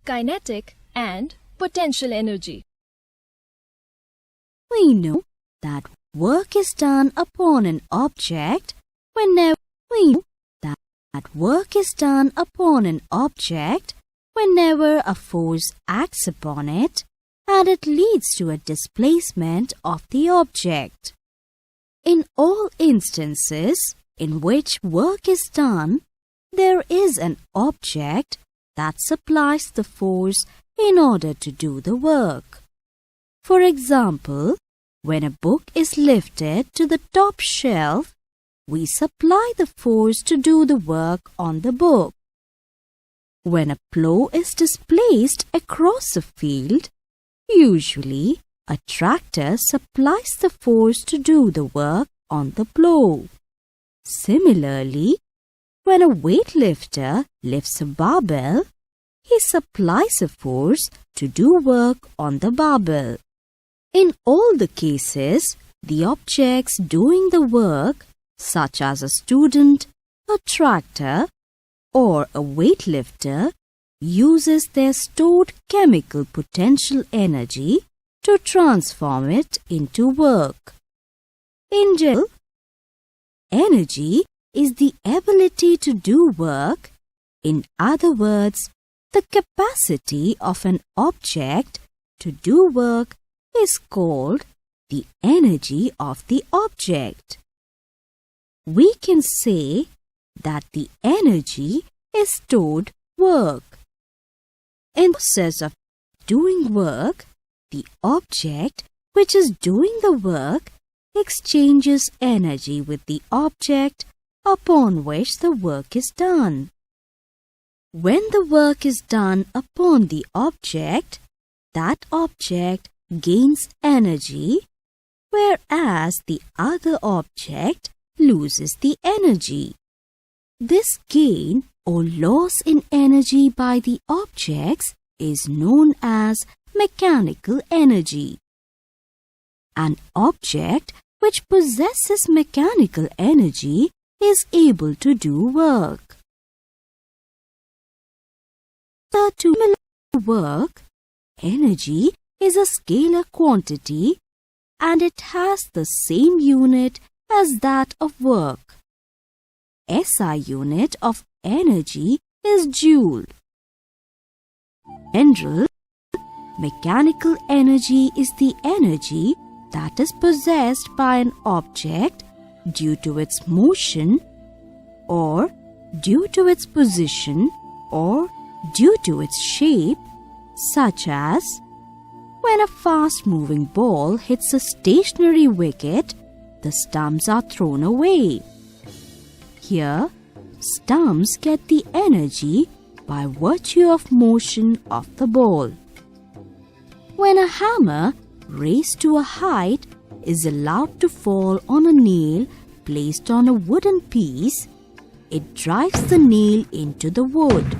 kinetic and potential energy. We know that work is done upon an object whenever a force acts upon it and it leads to a displacement of the object. In all instances in which work is done, there is an object that supplies the force in order to do the work. For example, when a book is lifted to the top shelf, we supply the force to do the work on the book. When a plow is displaced across a field, usually a tractor supplies the force to do the work on the plow. Similarly, when a weightlifter lifts a barbell, he supplies a force to do work on the barbell. In all the cases, the objects doing the work, such as a student, a tractor, or a weightlifter, uses their stored chemical potential energy to transform it into work. In general, energy is the ability to do work. In other words, the capacity of an object to do work is called the energy of the object. We can say that the energy is stored work. In the process of doing work, the object which is doing the work exchanges energy with the object upon which the work is done. When the work is done upon the object, that object gains energy, whereas the other object loses the energy. This gain or loss in energy by the objects is known as mechanical energy. An object which possesses mechanical energy is able to do work. To work, energy is a scalar quantity and it has the same unit as that of work. SI unit of energy is joule. In general, mechanical energy is the energy that is possessed by an object due to its motion or due to its position or due to its shape, such as when a fast-moving ball hits a stationary wicket, the stumps are thrown away. Here, stumps get the energy by virtue of motion of the ball. When a hammer raised to a height is allowed to fall on a nail placed on a wooden piece, it drives the nail into the wood.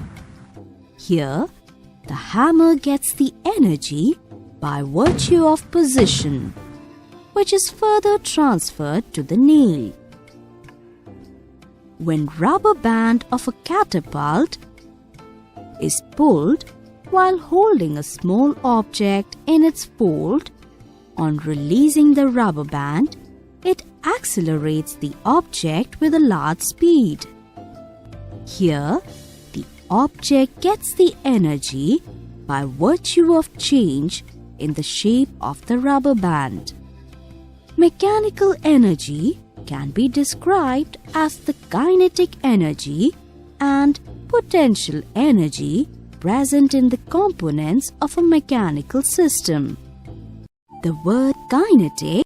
Here, the hammer gets the energy by virtue of position, which is further transferred to the nail. When rubber band of a catapult is pulled while holding a small object in its fold, on releasing the rubber band, it accelerates the object with a large speed. Here, the object gets the energy by virtue of change in the shape of the rubber band. Mechanical energy can be described as the kinetic energy and potential energy present in the components of a mechanical system. The word kinetic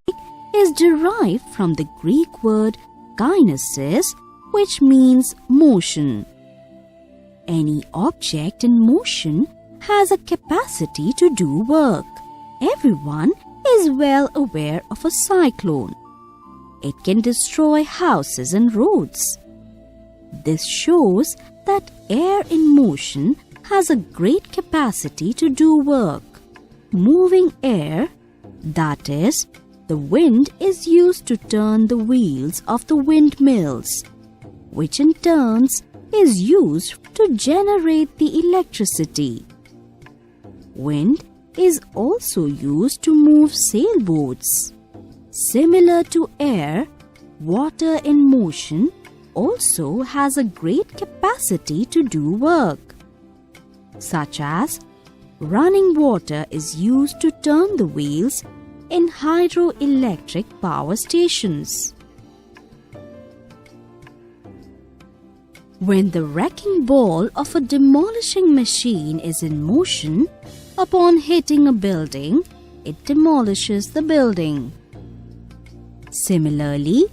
is derived from the Greek word kinesis, which means motion. Any object in motion has a capacity to do work. Everyone is well aware of a cyclone. It can destroy houses and roads. This shows that air in motion has a great capacity to do work. Moving air, that is, the wind, is used to turn the wheels of the windmills, which in turn is used to generate the electricity. Wind is also used to move sailboats. Similar to air, water in motion also has a great capacity to do work, such as running water is used to turn the wheels in hydroelectric power stations. When the wrecking ball of a demolishing machine is in motion, upon hitting a building, it demolishes the building. Similarly,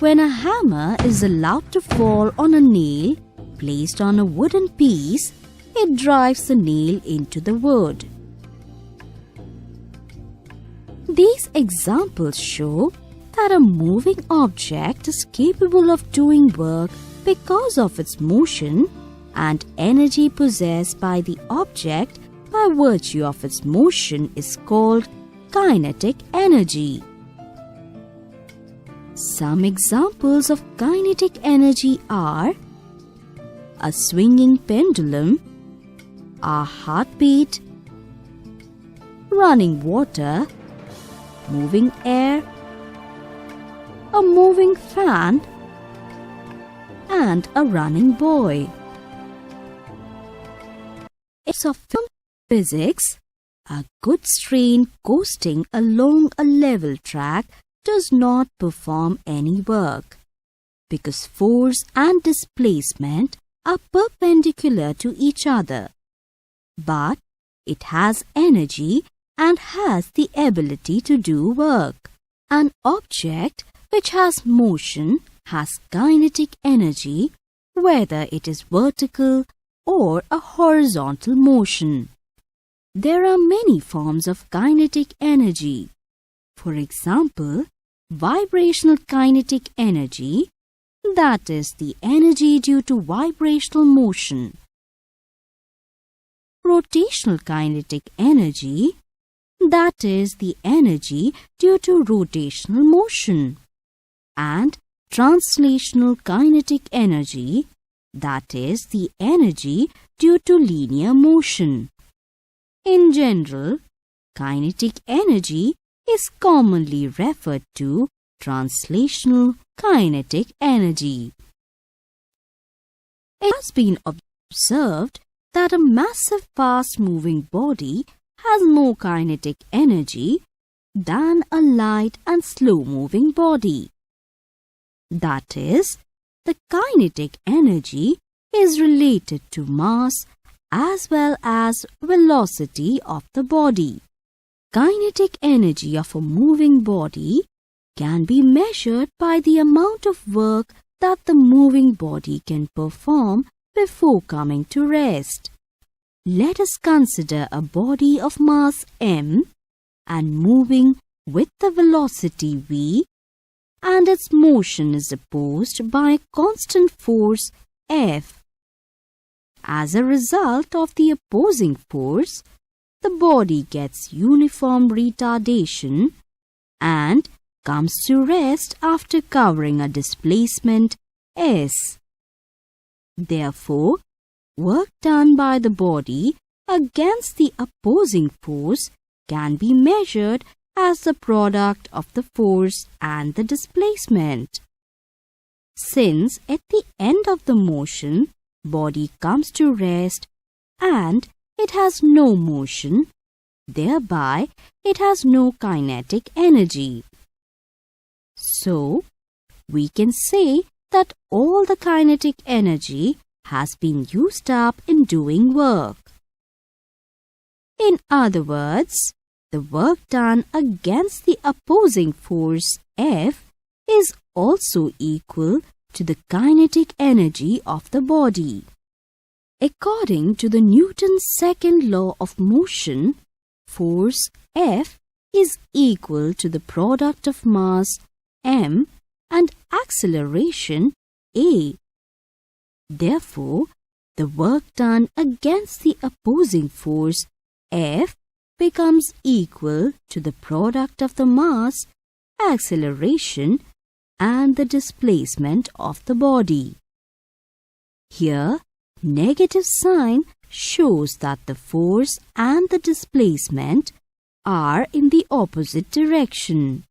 when a hammer is allowed to fall on a nail placed on a wooden piece, it drives the nail into the wood. These examples show that a moving object is capable of doing work because of its motion and energy possessed by the object by virtue of its motion is called kinetic energy. Some examples of kinetic energy are a swinging pendulum, a heartbeat, running water, moving air, a moving fan, and a running buoy. In physics, a goods train coasting along a level track does not perform any work because force and displacement are perpendicular to each other. But it has energy and has the ability to do work. An object which has motion has kinetic energy, whether it is vertical or a horizontal motion. There are many forms of kinetic energy. For example, vibrational kinetic energy, that is the energy due to vibrational motion. Rotational kinetic energy, that is the energy due to rotational motion. And translational kinetic energy, that is the energy due to linear motion. In general, kinetic energy is commonly referred to translational kinetic energy. It has been observed that a massive fast-moving body has more kinetic energy than a light and slow-moving body. That is, the kinetic energy is related to mass as well as velocity of the body. Kinetic energy of a moving body can be measured by the amount of work that the moving body can perform before coming to rest. Let us consider a body of mass m and moving with the velocity v, and its motion is opposed by a constant force F. As a result of the opposing force, the body gets uniform retardation and comes to rest after covering a displacement S. Therefore, work done by the body against the opposing force can be measured as the product of the force and the displacement. Since at the end of the motion, body comes to rest and it has no motion, thereby it has no kinetic energy. So, we can say that all the kinetic energy has been used up in doing work. In other words, the work done against the opposing force F is also equal to the kinetic energy of the body. According to the Newton's second law of motion, force F is equal to the product of mass m and acceleration a. Therefore, the work done against the opposing force F becomes equal to the product of the mass, acceleration, and the displacement of the body. Here, negative sign shows that the force and and the displacement are in the opposite direction.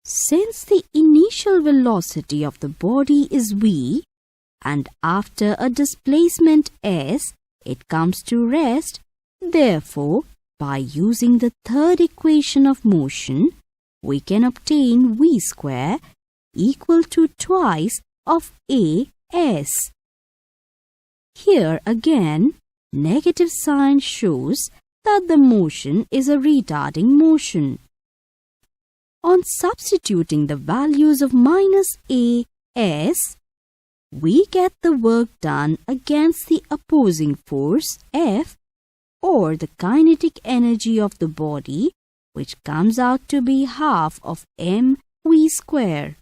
Since the initial velocity of the body is v, and after a displacement s, it comes to rest, therefore, by using the third equation of motion, we can obtain v square equal to twice of as. Here again, negative sign shows that the motion is a retarding motion. On substituting the values of minus as, we get the work done against the opposing force F, or the kinetic energy of the body, which comes out to be half of mv square.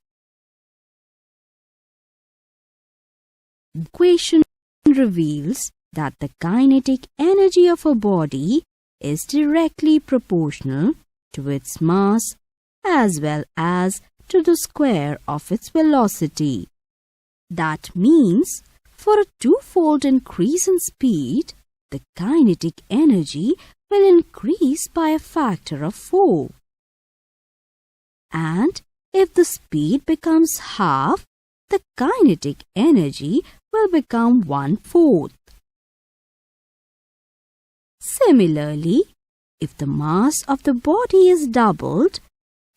The equation reveals that the kinetic energy of a body is directly proportional to its mass as well as to the square of its velocity. That means, for a twofold increase in speed, the kinetic energy will increase by a factor of 4. And if the speed becomes half, the kinetic energy will become 1/4. Similarly, if the mass of the body is doubled,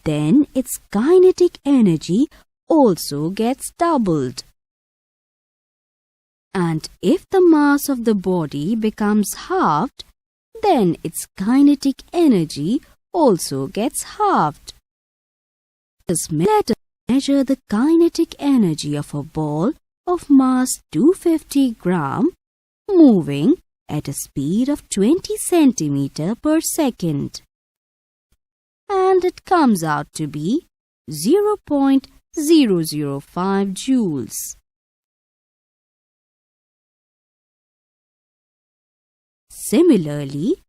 then its kinetic energy also gets doubled. And if the mass of the body becomes halved, then its kinetic energy also gets halved. Let us measure the kinetic energy of a ball of mass 250 gram moving at a speed of 20 centimeter per second. And it comes out to be 0.005 joules. Similarly,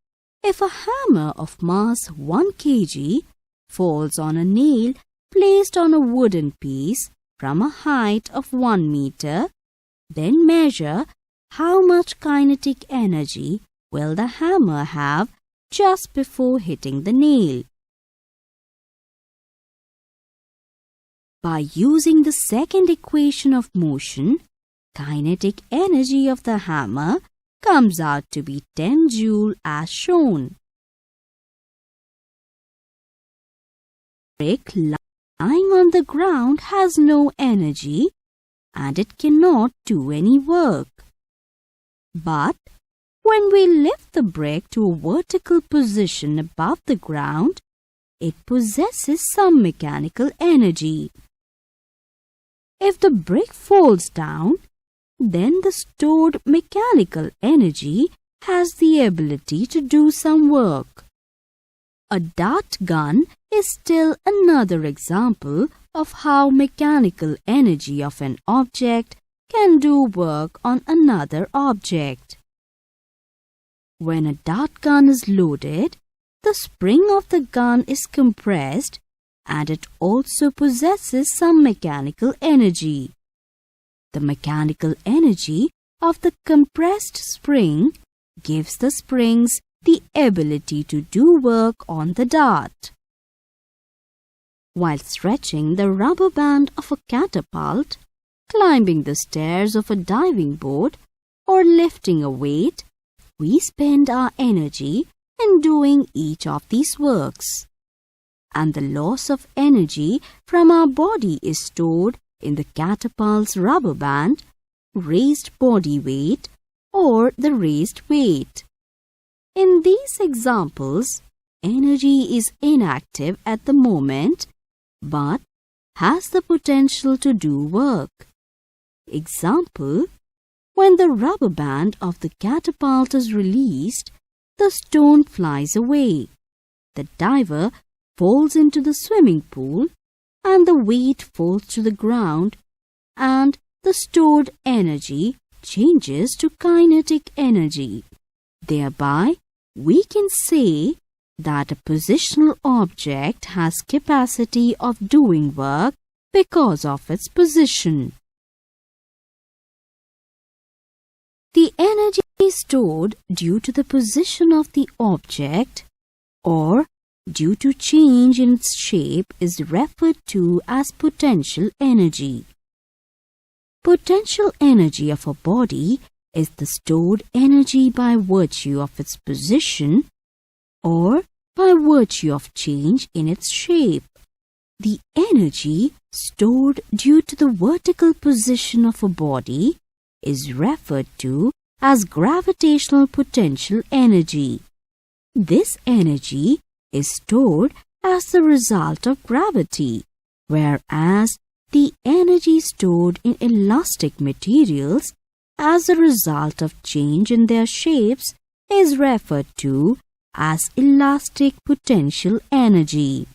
if a hammer of mass 1 kg falls on a nail placed on a wooden piece from a height of 1 meter, then measure how much kinetic energy will the hammer have just before hitting the nail. By using the second equation of motion, kinetic energy of the hammer comes out to be 10 joule as shown. Brick lying on the ground has no energy and it cannot do any work. But when we lift the brick to a vertical position above the ground, it possesses some mechanical energy. If the brick falls down, then the stored mechanical energy has the ability to do some work. A dart gun is still another example of how mechanical energy of an object can do work on another object. When a dart gun is loaded, the spring of the gun is compressed and it also possesses some mechanical energy. The mechanical energy of the compressed spring gives the springs the ability to do work on the dart. While stretching the rubber band of a catapult, climbing the stairs of a diving board, or lifting a weight, we spend our energy in doing each of these works. And the loss of energy from our body is stored in the catapult's rubber band, raised body weight, or the raised weight. In these examples, energy is inactive at the moment, but has the potential to do work. Example, when the rubber band of the catapult is released, the stone flies away. The diver falls into the swimming pool and the weight falls to the ground and the stored energy changes to kinetic energy. Thereby, we can say that a positional object has capacity of doing work because of its position. The energy stored due to the position of the object or due to change in its shape is referred to as potential energy. Potential energy of a body is the stored energy by virtue of its position or by virtue of change in its shape. The energy stored due to the vertical position of a body is referred to as gravitational potential energy. This energy is stored as the result of gravity, whereas the energy stored in elastic materials as a result of change in their shapes is referred to as elastic potential energy.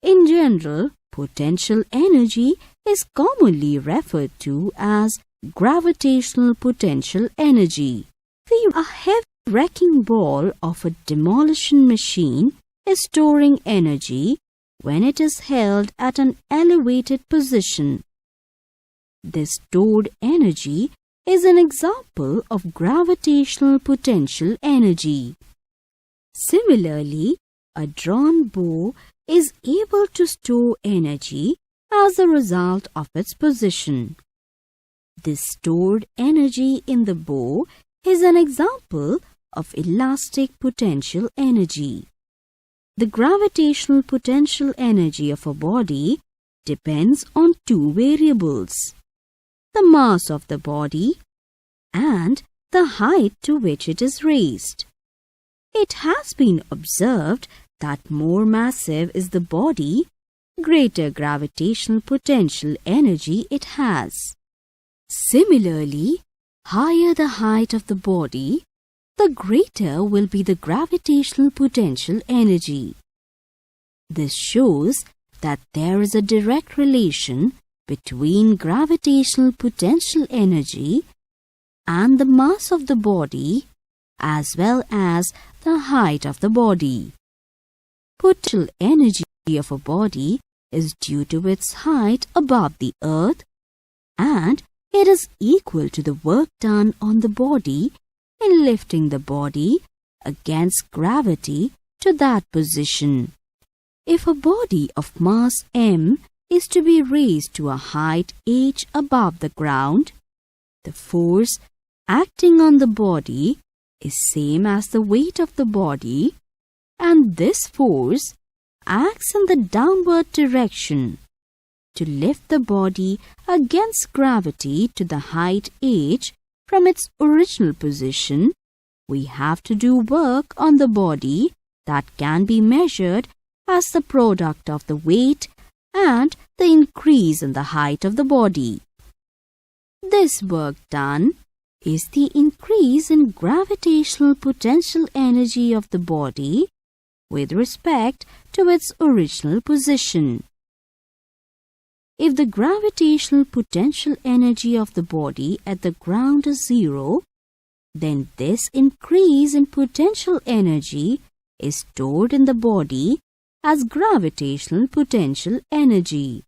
In general, potential energy is commonly referred to as gravitational potential energy. A heavy wrecking ball of a demolition machine is storing energy when it is held at an elevated position. This stored energy is an example of gravitational potential energy. Similarly, a drawn bow is able to store energy as a result of its position. This stored energy in the bow is an example of elastic potential energy. The gravitational potential energy of a body depends on two variables: the mass of the body and the height to which it is raised. It has been observed that more massive is the body, greater gravitational potential energy it has. Similarly, higher the height of the body, the greater will be the gravitational potential energy. This shows that there is a direct relation between gravitational potential energy and the mass of the body as well as the height of the body. Potential energy of a body is due to its height above the earth, and it is equal to the work done on the body in lifting the body against gravity to that position. If a body of mass m is to be raised to a height h above the ground, the force acting on the body is same as the weight of the body, and this force acts in the downward direction. To lift the body against gravity to the height h from its original position, we have to do work on the body that can be measured as the product of the weight and the increase in the height of the body. This work done is the increase in gravitational potential energy of the body with respect to its original position. If the gravitational potential energy of the body at the ground is 0, then this increase in potential energy is stored in the body as gravitational potential energy.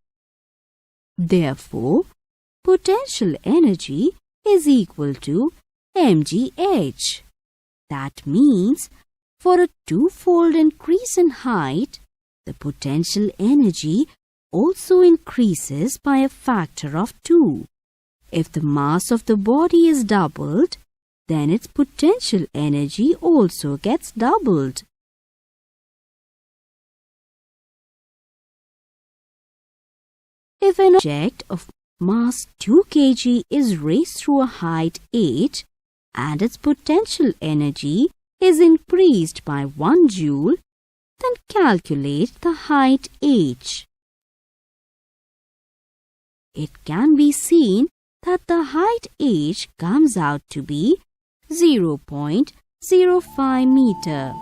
Therefore, potential energy is equal to mgh. That means, for a twofold increase in height, the potential energy also increases by a factor of 2. If the mass of the body is doubled, then its potential energy also gets doubled. If an object of mass 2 kg is raised through a height h and its potential energy is increased by 1 joule, then calculate the height h. It can be seen that the height h comes out to be 0.05 meter.